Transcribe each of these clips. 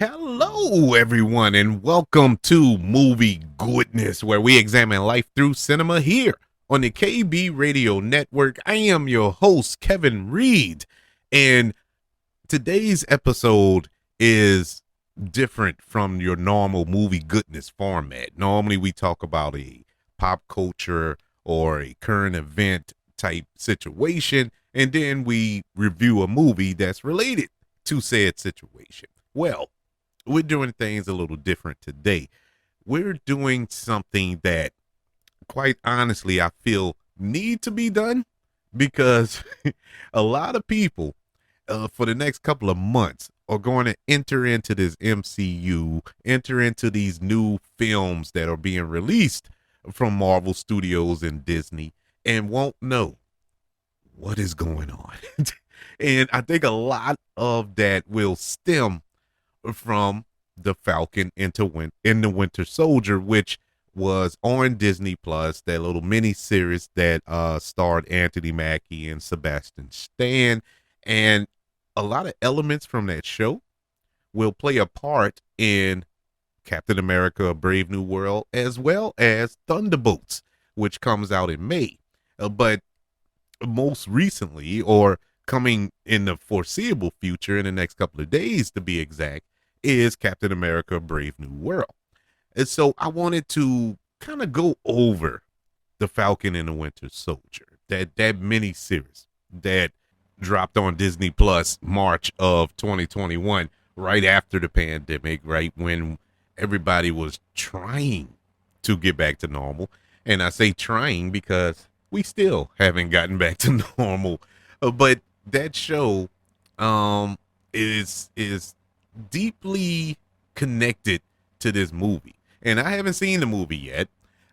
Hello, everyone, and welcome to Movie Goodness, where we examine life through cinema here on the KB Radio Network. I am your host, Kevin Reed, and today's episode is different from your normal movie goodness format. Normally, we talk about a pop culture or a current event type situation, and then we review a movie that's related to said situation. Well, we're doing things a little different today. We're doing something that, quite honestly, I feel need to be done because a lot of people for the next couple of months are going to enter into this MCU, enter into these new films that are being released from Marvel Studios and Disney, and won't know what is going on. And I think a lot of that will stem from the Falcon in the Winter Soldier, which was on Disney Plus, that little mini series that starred Anthony Mackie and Sebastian Stan, and a lot of elements from that show will play a part in Captain America: A Brave New World, as well as Thunderbolts, which comes out in May. But most recently, or coming in the foreseeable future, in the next couple of days to be exact, is Captain America: Brave New World. And so I wanted to kind of go over the Falcon and the Winter Soldier, that mini series that dropped on Disney Plus March of 2021, right after the pandemic, right when everybody was trying to get back to normal. And I say trying because we still haven't gotten back to normal. But that show is deeply connected to this movie, and I haven't seen the movie yet.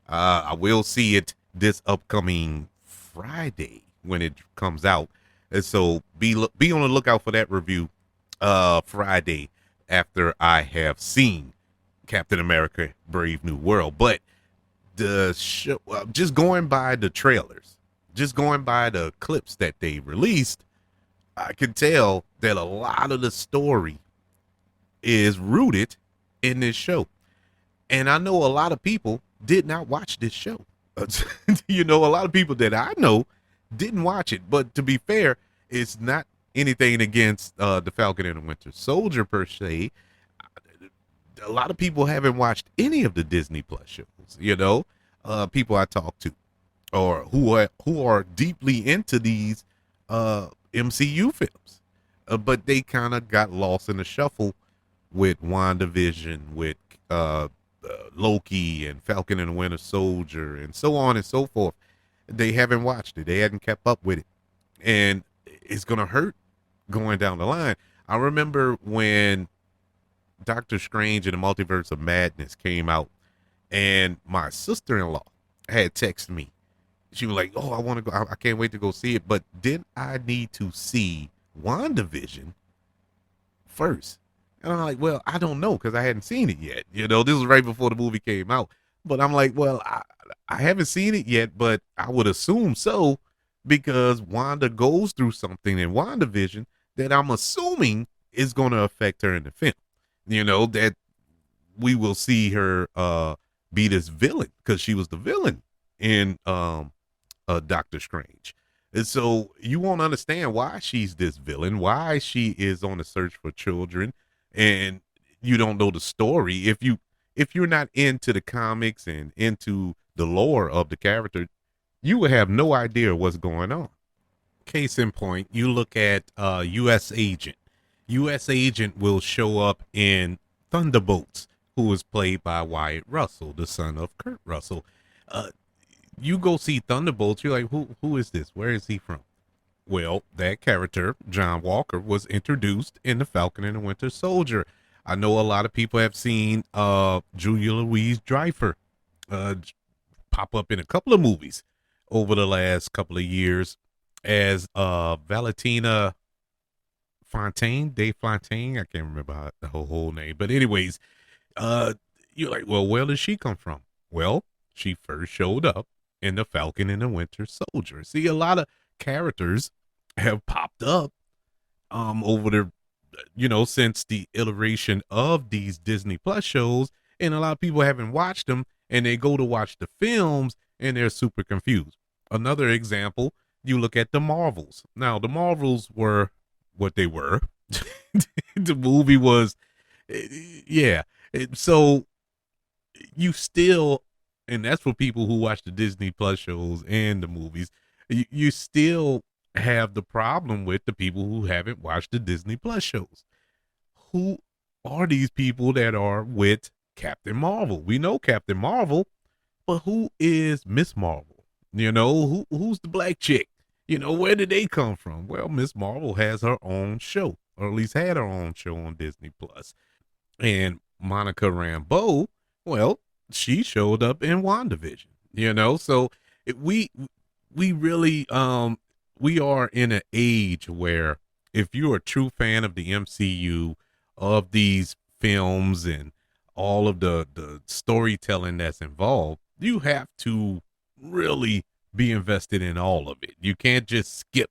I will see it this upcoming Friday when it comes out, and so be on the lookout for that review Friday after I have seen Captain America: Brave New World. But the show, just going by the trailers, just going by the clips that they released, I can tell that a lot of the story is rooted in this show. And I know a lot of people did not watch this show. A lot of people that I know didn't watch it. But to be fair, it's not anything against the Falcon and the Winter Soldier per se. A lot of people haven't watched any of the Disney Plus shows. People I talk to or who are deeply into these MCU films. But they kind of got lost in the shuffle with WandaVision, with Loki and Falcon and the Winter Soldier, and so on and so forth. They haven't watched it. They hadn't kept up with it. And it's going to hurt going down the line. I remember when Doctor Strange and the Multiverse of Madness came out, and my sister-in-law had texted me. She was like, "Oh, I want to go. I can't wait to go see it." But then I need to see WandaVision first. And I'm like, well, I don't know because I hadn't seen it yet. This was right before the movie came out. But I'm like, well, I haven't seen it yet, but I would assume so because Wanda goes through something in WandaVision that I'm assuming is going to affect her in the film. That we will see her be this villain because she was the villain in Doctor Strange. And so you won't understand why she's this villain, why she is on the search for children, and you don't know the story. If you're not into the comics and into the lore of the character, you will have no idea what's going on. Case in point, you look at U.S. Agent. U.S. Agent will show up in Thunderbolts, who is played by Wyatt Russell, the son of Kurt Russell. You go see Thunderbolts, you're like, who is this? Where is he from? Well, that character, John Walker, was introduced in The Falcon and the Winter Soldier. I know a lot of people have seen Julia Louis-Dreyfus pop up in a couple of movies over the last couple of years as Valentina Fontaine. I can't remember the whole name. But anyways, you're like, well, where does she come from? Well, she first showed up in The Falcon and the Winter Soldier. See, a lot of characters have popped up over the since the iteration of these Disney Plus shows, and a lot of people haven't watched them, and they go to watch the films and they're super confused. Another example, you look at the Marvels. Now, the Marvels were what they were. The movie was, yeah. So you still, and that's for people who watch the Disney Plus shows and the movies, you still have the problem with the people who haven't watched the Disney Plus shows. Who are these people that are with Captain Marvel? We know Captain Marvel, but who is Miss Marvel? Who's the black chick? Where did they come from? Well, Miss Marvel has her own show, or at least had her own show on Disney Plus. And Monica Rambeau, well, she showed up in WandaVision. So we really we are in an age where if you're a true fan of the MCU, of these films and all of the storytelling that's involved, you have to really be invested in all of it. You can't just skip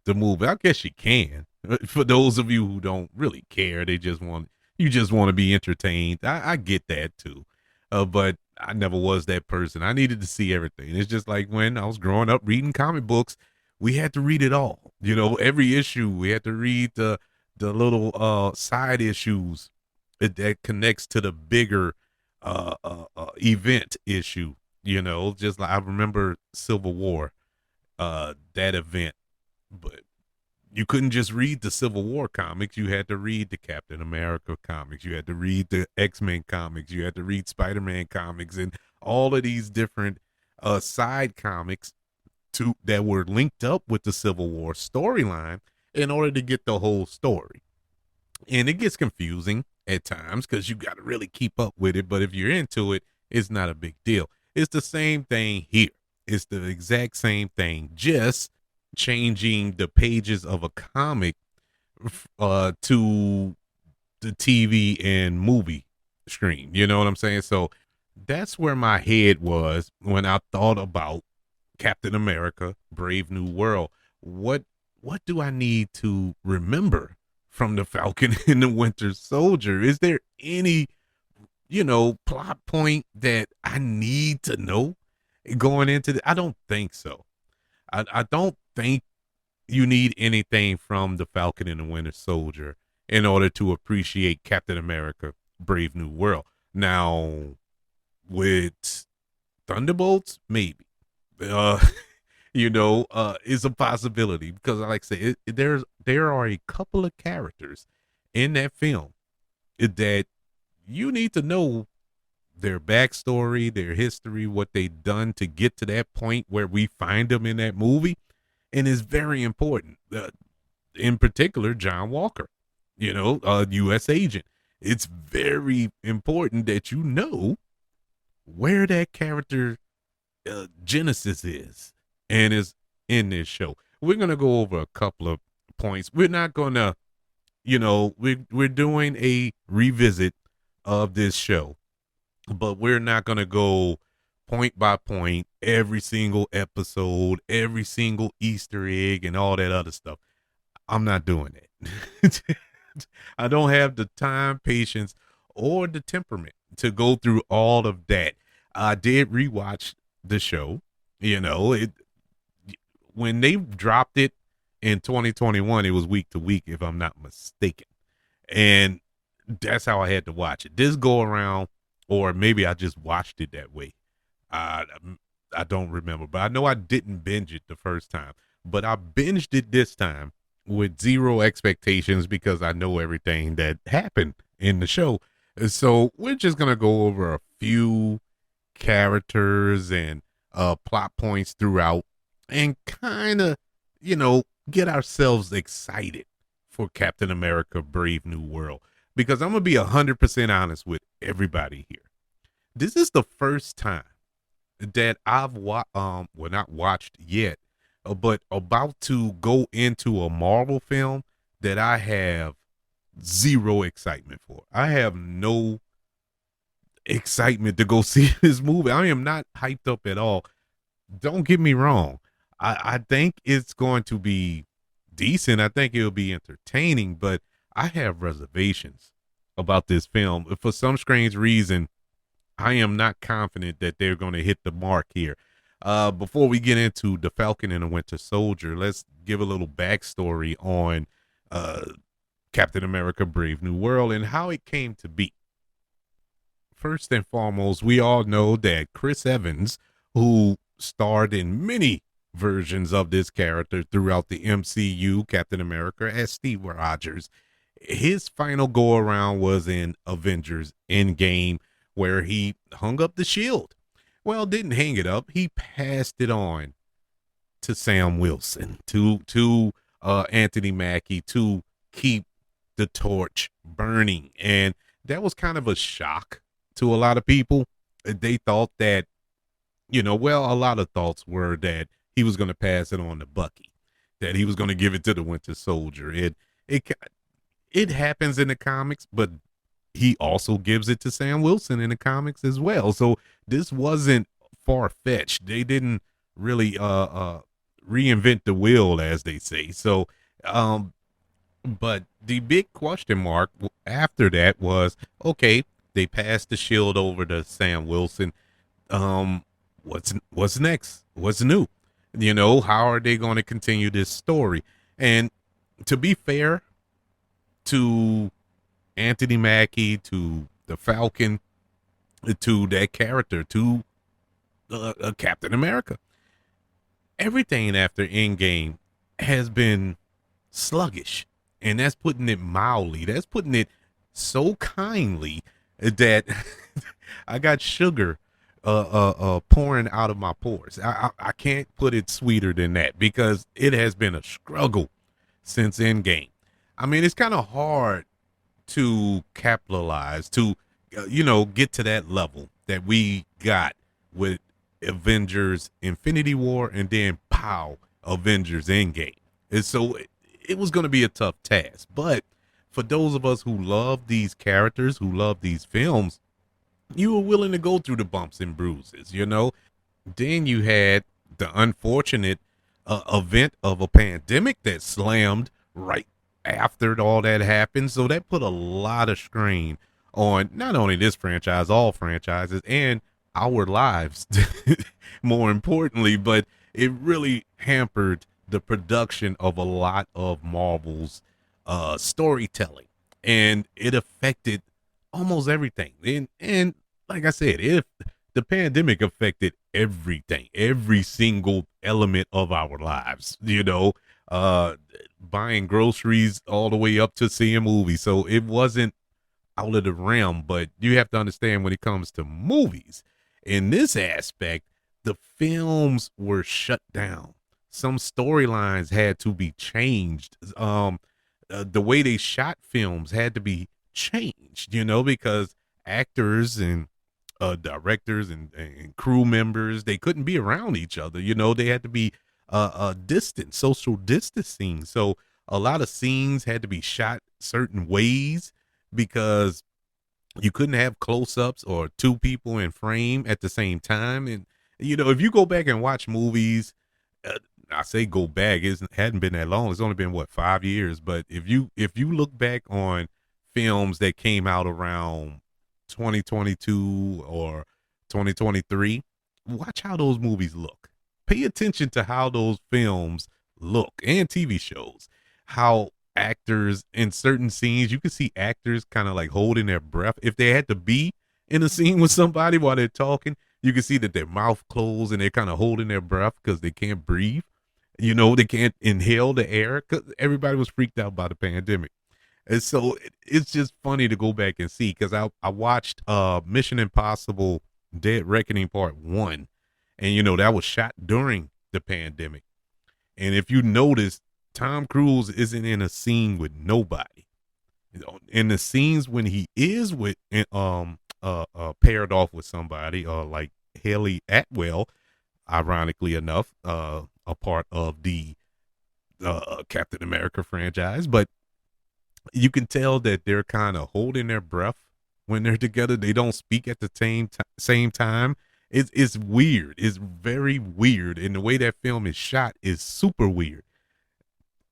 the movie. I guess you can. For those of you who don't really care, you just want to be entertained. I get that too. But I never was that person. I needed to see everything. It's just like when I was growing up reading comic books, we had to read it all. Every issue we had to read the little side issues that connects to the bigger event issue. Just like I remember Civil War, that event, but you couldn't just read the Civil War comics. You had to read the Captain America comics. You had to read the X-Men comics. You had to read Spider-Man comics and all of these different side comics that were linked up with the Civil War storyline in order to get the whole story. And it gets confusing at times because you got to really keep up with it. But if you're into it, it's not a big deal. It's the same thing here. It's the exact same thing, just changing the pages of a comic to the TV and movie screen. You know what I'm saying? So that's where my head was when I thought about Captain America, Brave New World. What do I need to remember from the Falcon and the Winter Soldier? Is there any, plot point that I need to know going into I don't think so. I don't think you need anything from the Falcon and the Winter Soldier in order to appreciate Captain America, Brave New World. Now, with Thunderbolts, maybe. Is a possibility because, like I said, there are a couple of characters in that film that you need to know their backstory, their history, what they've done to get to that point where we find them in that movie, and it's very important. In particular, John Walker, U.S. agent. It's very important that you know where that character genesis is and is in this show. We're gonna go over a couple of points. We're not gonna, we're doing a revisit of this show, but we're not gonna go point by point, every single episode, every single Easter egg, and all that other stuff. I'm not doing it. I don't have the time, patience, or the temperament to go through all of that. I did rewatch the show. When they dropped it in 2021, it was week to week, if I'm not mistaken. And that's how I had to watch it. This go around, or maybe I just watched it that way. I don't remember, but I know I didn't binge it the first time, but I binged it this time with zero expectations because I know everything that happened in the show. So we're just going to go over a few characters and plot points throughout and kind of, get ourselves excited for Captain America Brave New World, because I'm going to be 100% honest with everybody here. This is the first time that I've not watched yet, but about to go into a Marvel film that I have zero excitement for. I have no excitement to go see this movie. I am not hyped up at all. Don't get me wrong. I think it's going to be decent. I think it'll be entertaining, but I have reservations about this film. For some strange reason, I am not confident that they're going to hit the mark here. Before we get into the Falcon and the Winter Soldier, let's give a little backstory on uh, Captain America: Brave New World and how it came to be. First and foremost, we all know that Chris Evans, who starred in many versions of this character throughout the MCU, Captain America, as Steve Rogers, his final go around was in Avengers Endgame, where he hung up the shield. Well, didn't hang it up. He passed it on to Sam Wilson, to Anthony Mackie, to keep the torch burning. And that was kind of a shock to a lot of people. They thought that, a lot of thoughts were that he was going to pass it on to Bucky, that he was going to give it to the Winter Soldier. It it happens in the comics, but he also gives it to Sam Wilson in the comics as well. So this wasn't far fetched. They didn't really reinvent the wheel, as they say. So but the big question mark after that was, okay, they passed the shield over to Sam Wilson. What's next? What's new? How are they going to continue this story? And to be fair to Anthony Mackie, to the Falcon, to that character, to Captain America, everything after Endgame has been sluggish, and that's putting it mildly. That's putting it so kindly that I got sugar pouring out of my pores. I can't put it sweeter than that, because it has been a struggle since Endgame. I mean, it's kind of hard to capitalize, to get to that level that we got with Avengers Infinity War, and then pow, Avengers Endgame. And so it was going to be a tough task. But for those of us who love these characters, who love these films, you were willing to go through the bumps and bruises. Then you had the unfortunate event of a pandemic that slammed right after all that happened. So that put a lot of strain on not only this franchise, all franchises, and our lives, more importantly, but it really hampered the production of a lot of Marvel's storytelling, and it affected almost everything. And like I said, if the pandemic affected everything, every single element of our lives, buying groceries all the way up to seeing movies. So it wasn't out of the realm, but you have to understand, when it comes to movies, in this aspect, the films were shut down. Some storylines had to be changed. The way they shot films had to be changed, because actors and directors and crew members, they couldn't be around each other. They had to be distant, social distancing. So a lot of scenes had to be shot certain ways, because you couldn't have close-ups or two people in frame at the same time. And if you go back and watch movies, I say go back, it hadn't been that long. It's only been 5 years. But if you look back on films that came out around 2022 or 2023, watch how those movies look. Pay attention to how those films look, and TV shows, how actors in certain scenes, you can see actors kind of like holding their breath. If they had to be in a scene with somebody while they're talking, you can see that their mouth closed and they're kind of holding their breath because they can't breathe. They can't inhale the air, because everybody was freaked out by the pandemic. And so it's just funny to go back and see, because I watched Mission Impossible Dead Reckoning Part 1, and that was shot during the pandemic. And if you notice, Tom Cruise isn't in a scene with nobody. In the scenes when he is with paired off with somebody, like Haley Atwell, ironically enough, a part of the Captain America franchise, but you can tell that they're kind of holding their breath when they're together. They don't speak at the same time. It's weird. It's very weird, and the way that film is shot is super weird.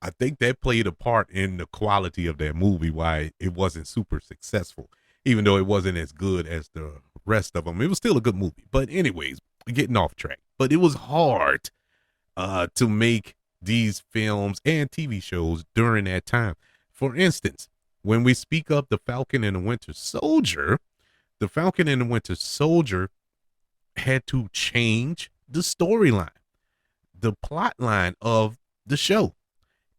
I think that played a part in the quality of that movie, why it wasn't super successful, even though it wasn't as good as the rest of them. It was still a good movie. But anyways, getting off track. But it was hard to make these films and TV shows during that time. For instance, when we speak of the Falcon and the Winter Soldier, the Falcon and the Winter Soldier had to change the storyline, the plot line of the show.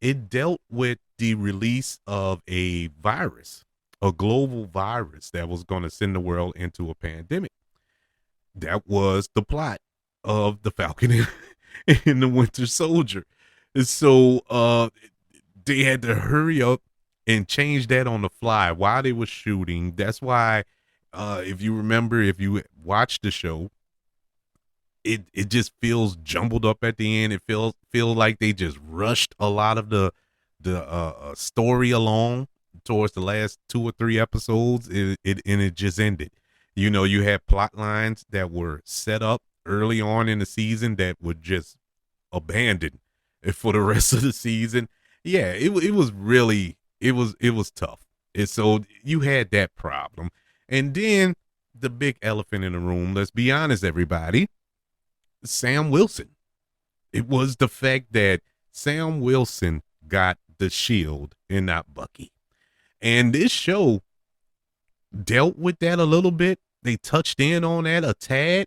It dealt with the release of a virus, a global virus that was going to send the world into a pandemic. That was the plot of the Falcon and the Winter Soldier. And so they had to hurry up and change that on the fly while they were shooting. That's why, if you remember, if you watch the show, it just feels jumbled up at the end. It feels like they just rushed a lot of the story along towards the last 2 or 3 episodes. It just ended. You know, you had plot lines that were set up early on in the season that were just abandoned for the rest of the season. Yeah, it was really it was tough. And so you had that problem. And then the big elephant in the room, let's be honest, everybody, Sam Wilson. It was the fact that Sam Wilson got the shield and not Bucky. And this show dealt with that a little bit. They touched in on that a tad,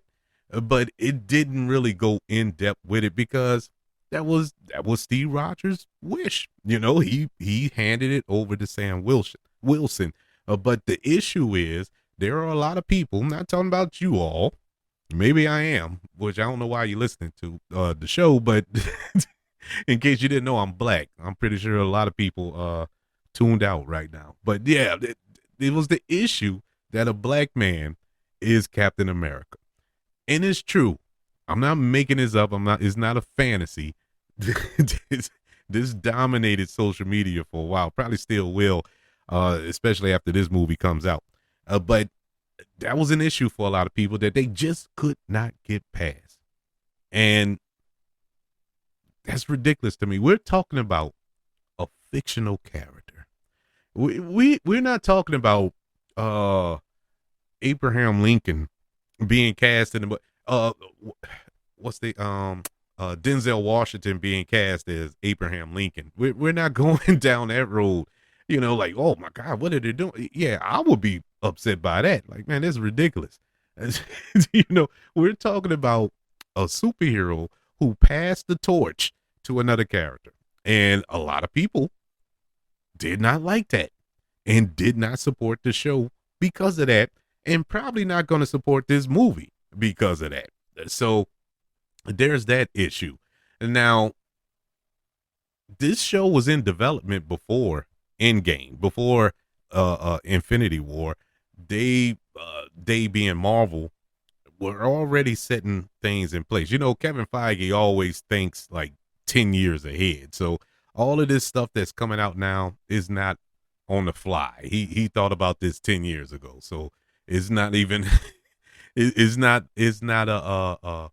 but it didn't really go in depth with it because that was Steve Rogers' wish. You know, he handed it over to Sam Wilson. But the issue is there are a lot of people, I'm not talking about you all, maybe I am, which I don't know why you're listening to the show, but in case you didn't know, I'm black. I'm pretty sure a lot of people tuned out right now. But yeah, it was the issue that a black man is Captain America. And it's true. I'm not making this up. It's not a fantasy. This dominated social media for a while, probably still will, especially after this movie comes out. But that was an issue for a lot of people that they just could not get past. And that's ridiculous to me. We're talking about a fictional character. We're not talking about Abraham Lincoln being cast in the what's the Denzel Washington being cast as Abraham Lincoln. We're not going down that road. You know, like, oh my God, what are they doing? Yeah, I would be upset by that. Like, man, this is ridiculous. You know, we're talking about a superhero who passed the torch to another character. And a lot of people did not like that and did not support the show because of that, and probably not going to support this movie because of that. So there's that issue. Now, this show was in development before Endgame, before Infinity War. They being Marvel were already setting things in place. You know, Kevin Feige always thinks like 10 years ahead. So all of this stuff that's coming out now is not on the fly. He thought about this 10 years ago. So it's not even it's not a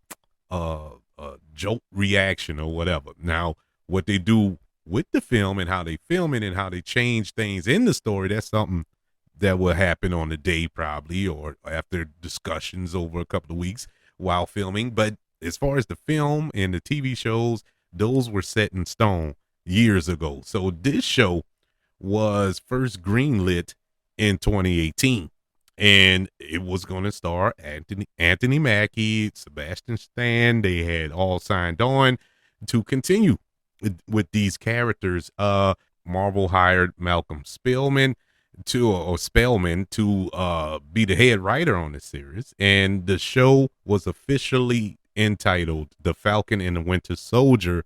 joke reaction or whatever. Now, what they do with the film and how they film it and how they change things in the story, that's something that will happen on the day probably, or after discussions over a couple of weeks while filming. But as far as the film and the TV shows, those were set in stone years ago. So this show was first greenlit in 2018, and it was going to star Anthony Mackie, Sebastian Stan. They had all signed on to continue with these characters. Marvel hired Malcolm Spellman to be the head writer on the series, and the show was officially entitled The Falcon and the Winter Soldier,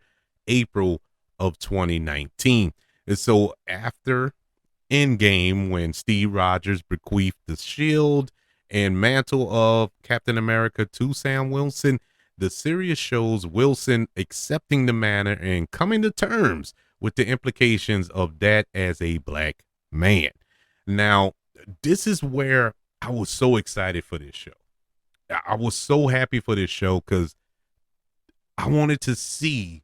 April of 2019. And so after Endgame, when Steve Rogers bequeathed the shield and mantle of Captain America to Sam Wilson, the series shows Wilson accepting the manner and coming to terms with the implications of that as a black man. Now, this is where I was so excited for this show. I was so happy for this show because I wanted to see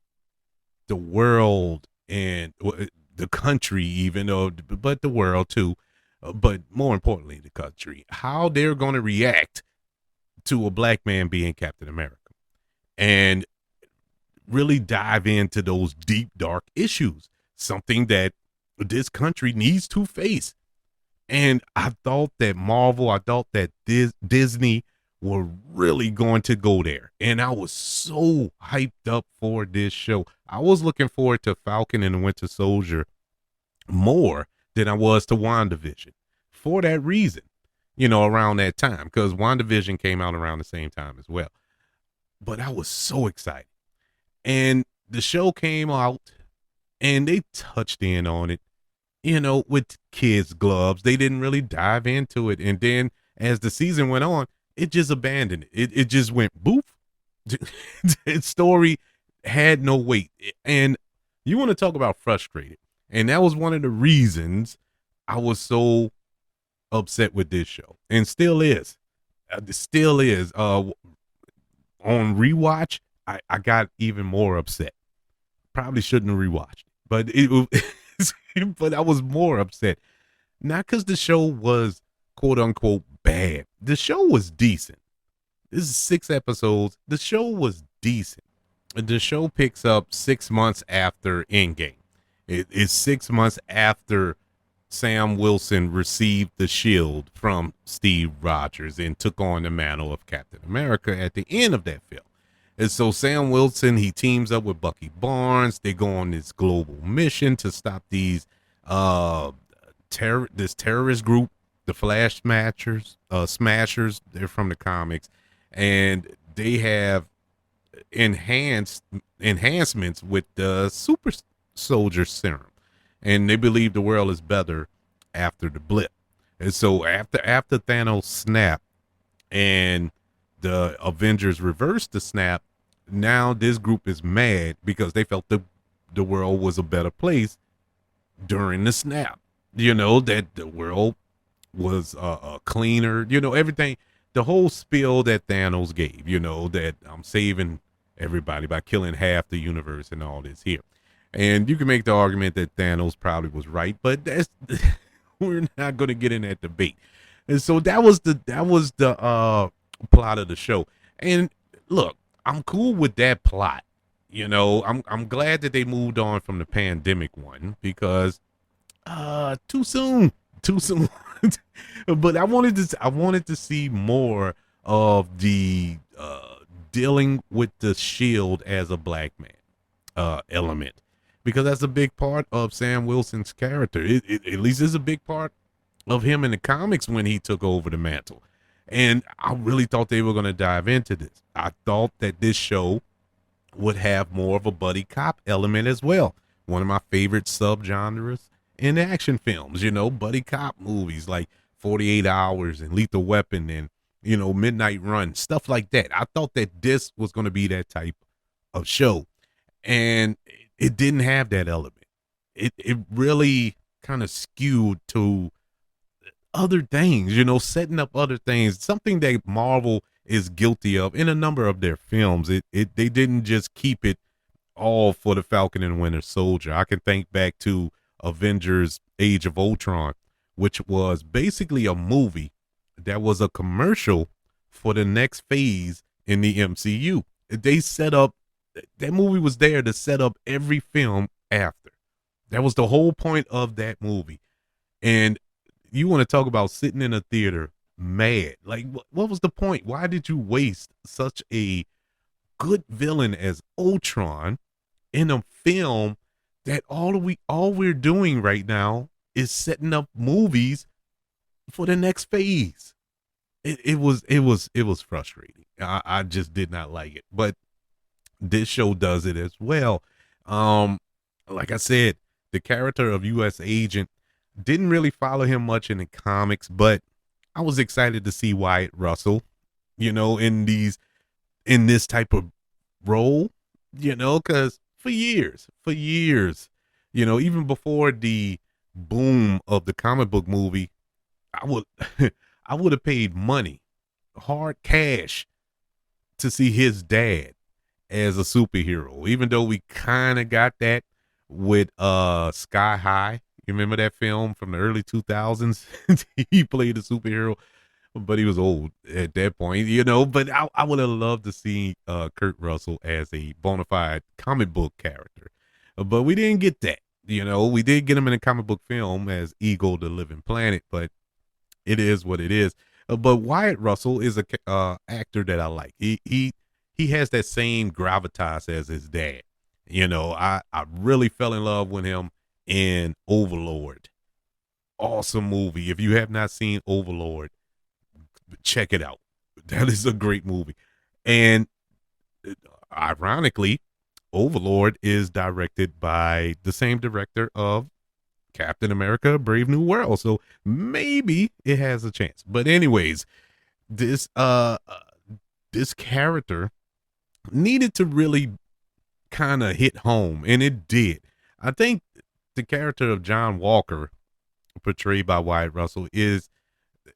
the world and the country, even though, but the world too, but more importantly, the country, how they're going to react to a black man being Captain America, and really dive into those deep, dark issues, something that this country needs to face. And I thought that Marvel, I thought that Disney were really going to go there. And I was so hyped up for this show. I was looking forward to Falcon and the Winter Soldier more than I was to WandaVision for that reason, around that time, because WandaVision came out around the same time as well. But I was so excited. And the show came out and they touched in on it, with kids' gloves. They didn't really dive into it. And then as the season went on, it just abandoned it. It just went boof. Its story had no weight. And you want to talk about frustrated. And that was one of the reasons I was so upset with this show. And still is. Still is. On rewatch, I got even more upset. Probably shouldn't have rewatched, but but I was more upset. Not because the show was quote unquote bad. The show was decent. This is 6 episodes. The show was decent. The show picks up 6 months after Endgame. It's 6 months after Sam Wilson received the shield from Steve Rogers and took on the mantle of Captain America at the end of that film. And so Sam Wilson, he teams up with Bucky Barnes. They go on this global mission to stop these this terrorist group, the Flash Smashers. They're from the comics, and they have enhancements with the super soldier serum, and they believe the world is better after the blip. And so after Thanos snapped and the Avengers reversed the snap, now this group is mad because they felt the world was a better place during the snap. That the world was cleaner, everything, the whole spiel that Thanos gave, that I'm saving everybody by killing half the universe and all this here. And you can make the argument that Thanos probably was right, but we're not going to get in that debate. And so that was the plot of the show. And look, I'm cool with that plot. I'm glad that they moved on from the pandemic one because too soon. But I wanted to see more of the dealing with the shield as a black man element, because that's a big part of Sam Wilson's character. It at least is a big part of him in the comics when he took over the mantle. And I really thought they were going to dive into this. I thought that this show would have more of a buddy cop element as well. One of my favorite subgenres in action films, buddy cop movies like 48 Hours and Lethal Weapon and, Midnight Run, stuff like that. I thought that this was going to be that type of show. And it didn't have that element. It really kind of skewed to other things, setting up other things, something that Marvel is guilty of in a number of their films. They didn't just keep it all for the Falcon and Winter Soldier. I can think back to Avengers Age of Ultron, which was basically a movie that was a commercial for the next phase in the MCU. They set up, that movie was there to set up every film after. That was the whole point of that movie. And you want to talk about sitting in a theater mad. Like, what was the point? Why did you waste such a good villain as Ultron in a film that all we're doing right now is setting up movies for the next phase? It was frustrating. I just did not like it. But this show does it as well. Like I said, the character of U.S. Agent, didn't really follow him much in the comics, but I was excited to see Wyatt Russell, in this type of role, because for years, even before the boom of the comic book movie, I would have paid money, hard cash, to see his dad as a superhero, even though we kind of got that with Sky High. You remember that film from the early 2000s? He played a superhero, but he was old at that point, But I would have loved to see Kurt Russell as a bona fide comic book character, but we didn't get that. We did get him in a comic book film as Ego the Living Planet, but it is what it is. But Wyatt Russell is a actor that I like. He has that same gravitas as his dad. I really fell in love with him in Overlord. Awesome movie. If you have not seen Overlord, check it out. That is a great movie. And ironically, Overlord is directed by the same director of Captain America Brave New World. So maybe it has a chance. But anyways, this character needed to really kind of hit home, and it did. I think the character of John Walker, portrayed by Wyatt Russell, is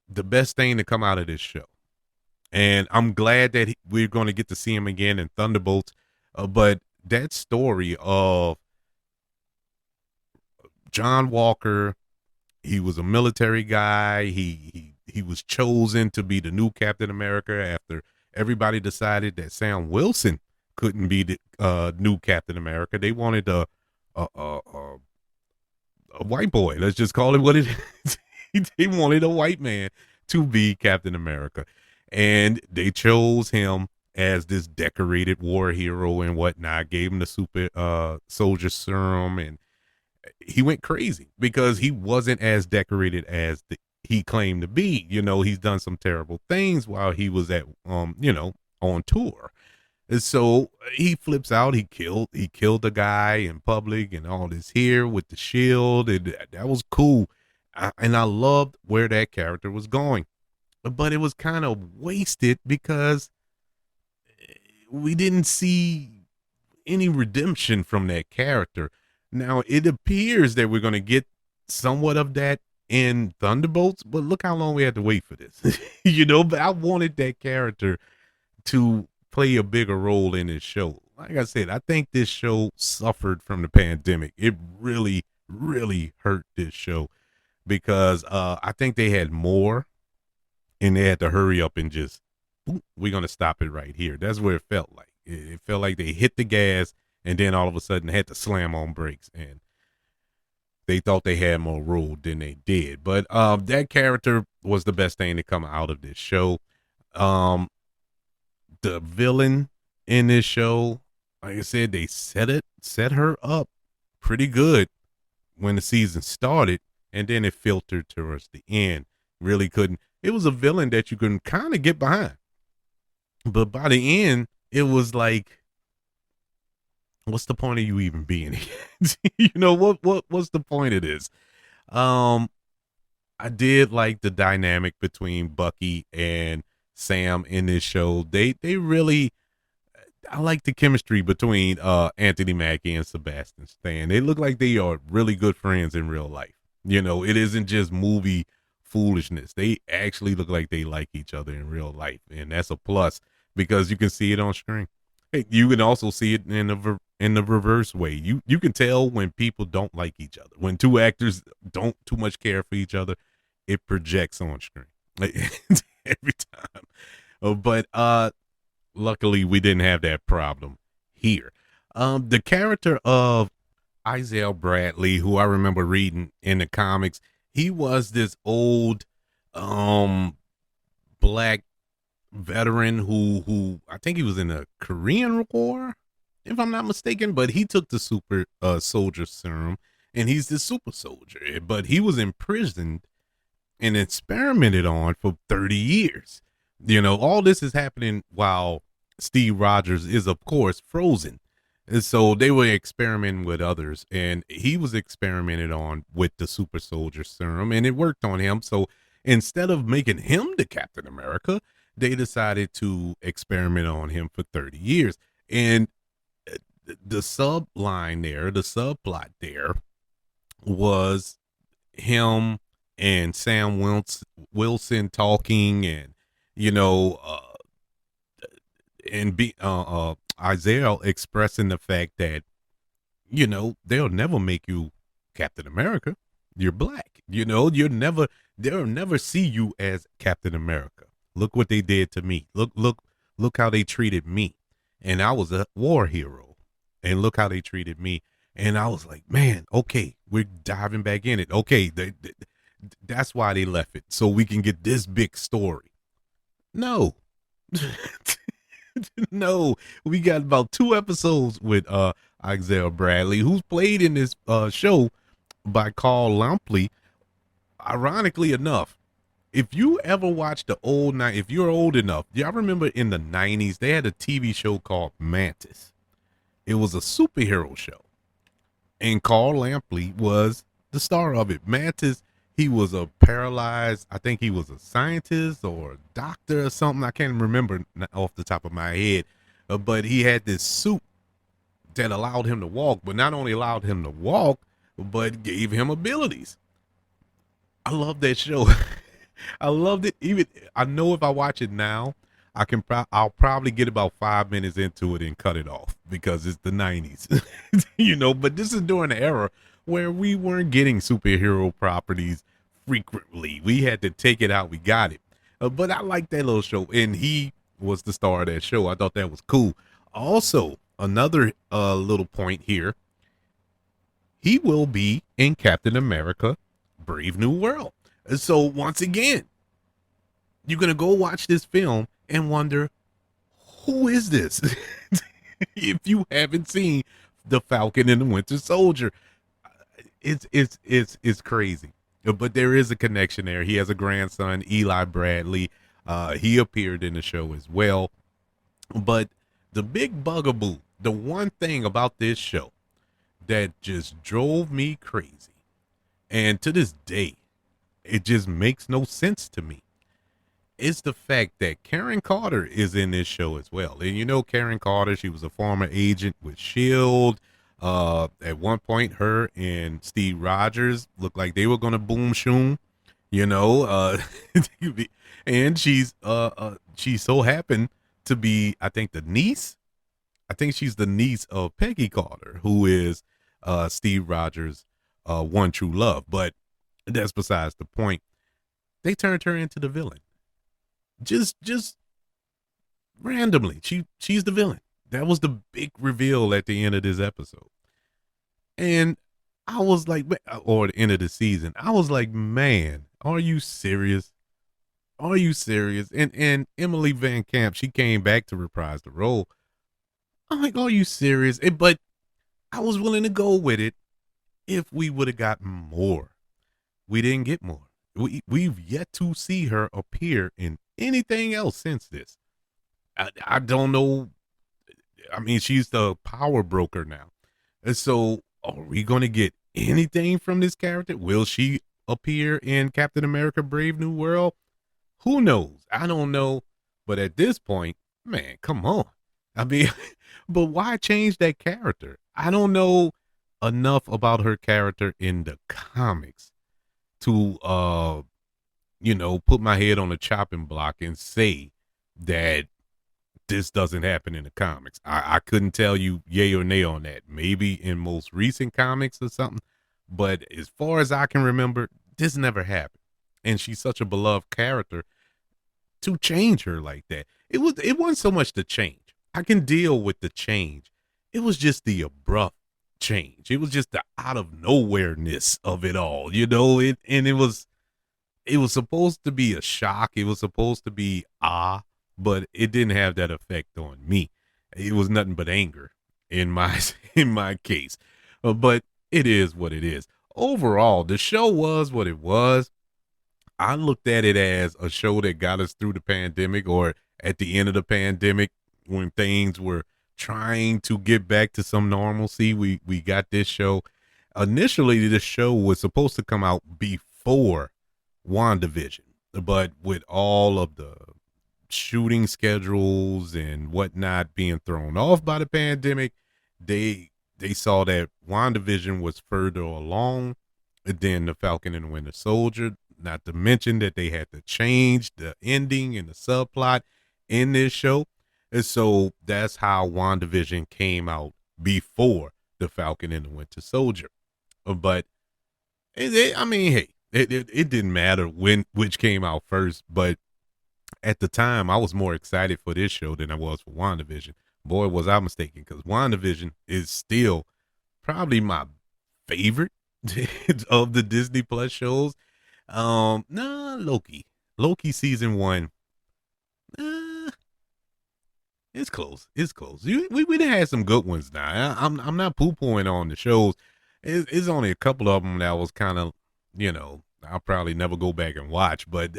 the best thing to come out of this show. And I'm glad that we're going to get to see him again in Thunderbolts. But that story of John Walker, he was a military guy. He was chosen to be the new Captain America after everybody decided that Sam Wilson couldn't be the new Captain America. They wanted a white boy. Let's just call it what it is. They wanted a white man to be Captain America, and they chose him as this decorated war hero and whatnot. Gave him the super soldier serum, and he went crazy because he wasn't as decorated as he claimed to be. He's done some terrible things while he was at on tour. And so he flips out. He killed the guy in public and all this here with the shield. And that was cool. And I loved where that character was going. But it was kind of wasted because we didn't see any redemption from that character. Now, it appears that we're going to get somewhat of that in Thunderbolts, but look how long we had to wait for this. But I wanted that character to play a bigger role in this show. Like I said, I think this show suffered from the pandemic. It really, really hurt this show because I think they had more and they had to hurry up and just, we're going to stop it right here. That's where it felt like. It felt like they hit the gas and then all of a sudden had to slam on brakes, and they thought they had more road than they did. But that character was the best thing to come out of this show. The villain in this show, like I said, they set her up pretty good when the season started, and then it filtered towards the end. Really couldn't. It was a villain that you couldn't kind of get behind, but by the end, it was like, what's the point of you even being here? What's the point of this? I did like the dynamic between Bucky and Sam in this show. They really, I like the chemistry between Anthony Mackie and Sebastian Stan. They look like they are really good friends in real life. It isn't just movie foolishness. They actually look like they like each other in real life, and that's a plus because you can see it on screen. You can also see it in the reverse way. You can tell when people don't like each other. When two actors don't too much care for each other, it projects on screen every time. But luckily we didn't have that problem here. The character of Isaiah Bradley, who I remember reading in the comics, he was this old black veteran who I think he was in the Korean War, if I'm not mistaken, but he took the super soldier serum and he's the super soldier, but he was imprisoned and experimented on for 30 years. All this is happening while Steve Rogers is of course frozen. And so they were experimenting with others, and he was experimented on with the super soldier serum, and it worked on him. So instead of making him the Captain America, they decided to experiment on him for 30 years. And the subplot there was him and Sam Wilson talking, and Isaiah expressing the fact that they'll never make you Captain America. You're black. They'll never see you as Captain America. Look what they did to me. Look how they treated me. And I was a war hero. And look how they treated me. And I was like, man, okay, we're diving back in it. Okay, that's why they left it. So we can get this big story. No. No, we got about 2 episodes with Isaiah Bradley, who's played in this show by Carl Lampley. Ironically enough, if you ever watched if you're old enough, y'all remember in the 90s, they had a TV show called Mantis. It was a superhero show. And Carl Lampley was the star of it. Mantis, he was a paralyzed, I think he was a scientist or a doctor or something. I can't remember off the top of my head. But he had this suit that allowed him to walk, but not only allowed him to walk, but gave him abilities. I love that show. I loved it. Even I know if I watch it now, I'll probably get about 5 minutes into it and cut it off because it's the 90s. But this is during the era where we weren't getting superhero properties frequently. We had to take it out. We got it. But I like that little show, and he was the star of that show. I thought that was cool. Also, another little point here. He will be in Captain America Brave New World. So once again, you're going to go watch this film and wonder, who is this? If you haven't seen the Falcon and the Winter Soldier, it's crazy. But there is a connection there. He has a grandson, Eli Bradley. He appeared in the show as well. But the big bugaboo, the one thing about this show that just drove me crazy, and to this day, it just makes no sense to me, is the fact that Karen Carter is in this show as well. And Karen Carter, she was a former agent with S.H.I.E.L.D. At one point, her and Steve Rogers looked like they were going to boom shoom, and she so happened to be, I think, the niece. I think she's the niece of Peggy Carter, who is Steve Rogers' one true love. But that's besides the point. They turned her into the villain. Just randomly. She's the villain. That was the big reveal at the end of this episode. And I was like, or the end of the season, I was like, man, are you serious? Are you serious? And Emily Van Camp, she came back to reprise the role. I'm like, are you serious? But I was willing to go with it if we would have gotten more. We didn't get more. We've yet to see her appear in anything else since this. I don't know. I mean, she's the power broker now. And so are we going to get anything from this character? Will she appear in Captain America Brave New World? Who knows? I don't know. But at this point, man, come on. I mean, but why change that character? I don't know enough about her character in the comics to put my head on a chopping block and say that this doesn't happen in the comics. I couldn't tell you yay or nay on that. Maybe in most recent comics or something. But as far as I can remember, this never happened. And she's such a beloved character, to change her like that. It wasn't so much the change. I can deal with the change. It was just the abrupt change. It was just the out of nowhereness of it all, and it was supposed to be a shock. It was supposed to be but it didn't have that effect on me. It was nothing but anger in my in my case. But it is what it is. Overall, the show was what it was. I looked at it as a show that got us through the pandemic, or at the end of the pandemic when things were trying to get back to some normalcy. We got this show. Initially, the show was supposed to come out before WandaVision, but with all of the shooting schedules and whatnot being thrown off by the pandemic, they saw that WandaVision was further along than the Falcon and the Winter Soldier. Not to mention that they had to change the ending and the subplot in this show. And so that's how WandaVision came out before the Falcon and the Winter Soldier. But I mean, hey, it didn't matter which came out first, but at the time, I was more excited for this show than I was for WandaVision. Boy, was I mistaken, because WandaVision is still probably my favorite of the Disney Plus shows. Nah, Loki. Loki season one. Uh, it's close. It's close. We done had some good ones now. I'm not poo pooing on the shows. It's only a couple of them that was kind of, I'll probably never go back and watch, but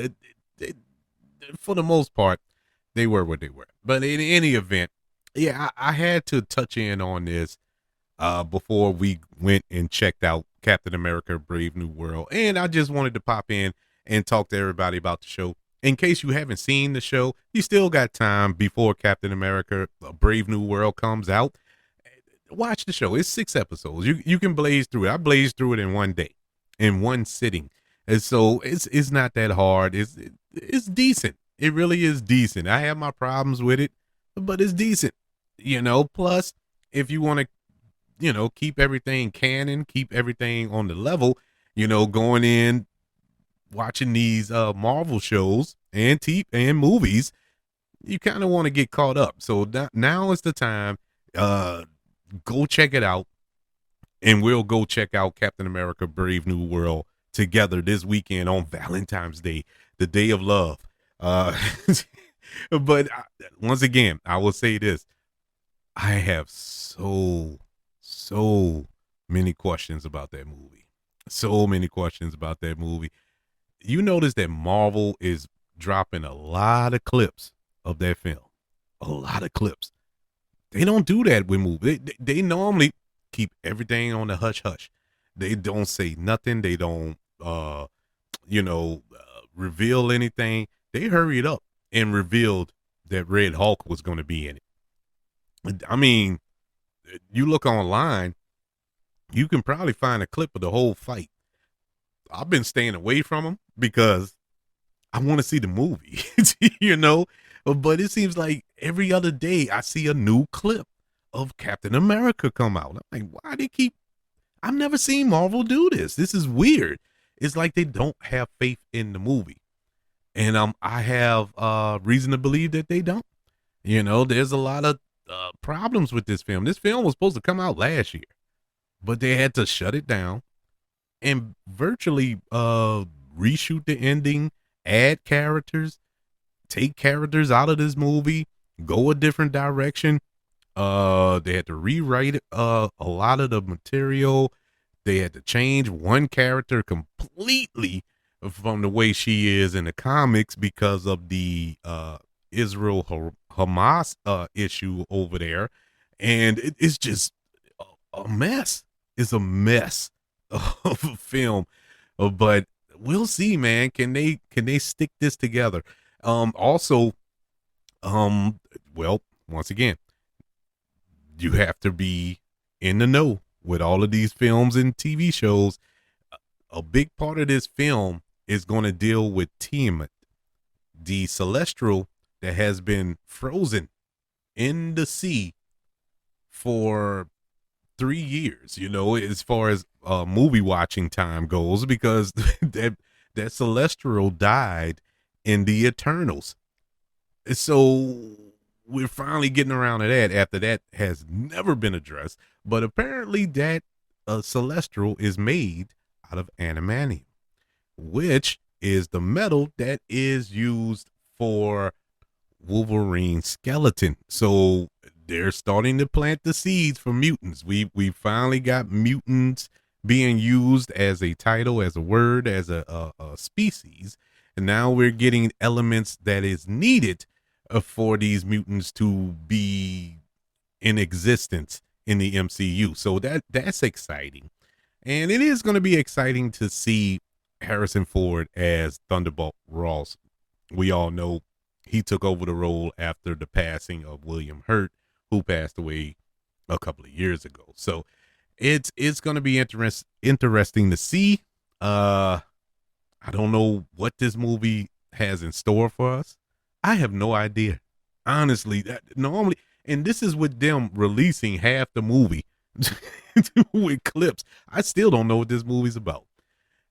for the most part, they were what they were. But in any event, yeah, I had to touch in on this before we went and checked out Captain America: Brave New World, and I just wanted to pop in and talk to everybody about the show. In case you haven't seen the show, you still got time before Captain America: Brave New World comes out. Watch the show. It's 6 episodes. You can blaze through it. I blazed through it in one day, in one sitting, and so it's not that hard. It's decent. It really is decent. I have my problems with it, but it's decent. Plus, if you want to, keep everything canon, keep everything on the level, going in, watching these Marvel shows and movies, you kind of want to get caught up. So now is the time. Go check it out, and we'll go check out Captain America: Brave New World together this weekend on Valentine's Day, the day of love. But once again, I will say this: I have so many questions about that movie. So many questions about that movie. You notice that Marvel is dropping a lot of clips of that film. A lot of clips. They don't do that with movies. They normally keep everything on the hush hush. They don't say nothing. They don't, reveal anything. They hurried up and revealed that Red Hulk was going to be in it. I mean, you look online, you can probably find a clip of the whole fight. I've been staying away from them because I want to see the movie, but it seems like every other day I see a new clip of Captain America come out. I'm like, why they keep, I've never seen Marvel do this. This is weird. It's like they don't have faith in the movie. And I have reason to believe that they don't. There's a lot of problems with this film. This film was supposed to come out last year, but they had to shut it down and virtually reshoot the ending, add characters, take characters out of this movie, go a different direction. They had to rewrite a lot of the material. They had to change one character completely from the way she is in the comics because of the Israel Hamas issue over there, and it's just a mess. It's a mess of a film, but we'll see, man. Can they stick this together? Also, well, once again, you have to be in the know with all of these films and TV shows. A big part of this film is going to deal with Tiamat, the celestial that has been frozen in the sea for 3 years, as far as movie watching time goes, because that celestial died in the Eternals. So we're finally getting around to that after that has never been addressed. But apparently that celestial is made out of animanium, which is the metal that is used for Wolverine's skeleton. So they're starting to plant the seeds for mutants. We finally got mutants being used as a title, as a word, as a species. And now we're getting elements that is needed for these mutants to be in existence in the MCU. So that's exciting. And it is going to be exciting to see Harrison Ford as Thunderbolt Ross. We all know he took over the role after the passing of William Hurt, who passed away a couple of years ago. So it's going to be interesting to see. I don't know what this movie has in store for us. I have no idea. Honestly, normally, and this is with them releasing half the movie with clips. I still don't know what this movie's about.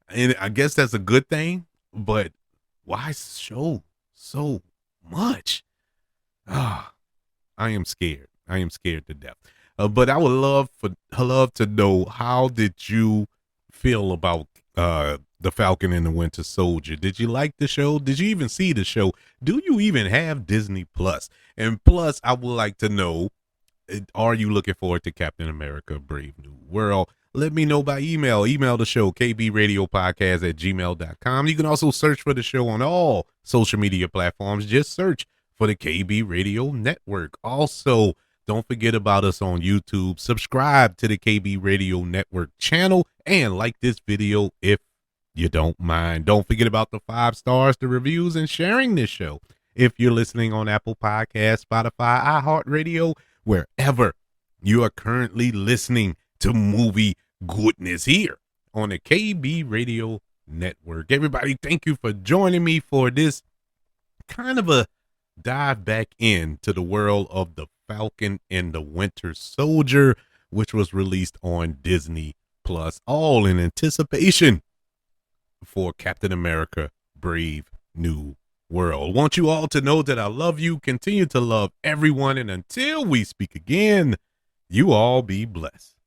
And I guess that's a good thing, but why show so much? Ah, I am scared. I am scared to death. But I would love to know, how did you feel about the Falcon and the Winter Soldier? Did you like the show? Did you even see the show? Do you even have Disney Plus? And plus, I would like to know, are you looking forward to Captain America Brave New World? Let me know by email. Email the show, kbradiopodcast@gmail.com. You can also search for the show on all social media platforms. Just search for the KB Radio Network. Also, don't forget about us on YouTube. Subscribe to the KB Radio Network channel and like this video if you don't mind. Don't forget about the 5 stars, the reviews, and sharing this show. If you're listening on Apple Podcasts, Spotify, iHeartRadio, wherever you are currently listening to movie goodness here on the KB Radio Network. Everybody, thank you for joining me for this kind of a dive back into the world of the Falcon and the Winter Soldier, which was released on Disney Plus, all in anticipation for Captain America Brave New World. Want you all to know that I love you, continue to love everyone, and until we speak again, you all be blessed.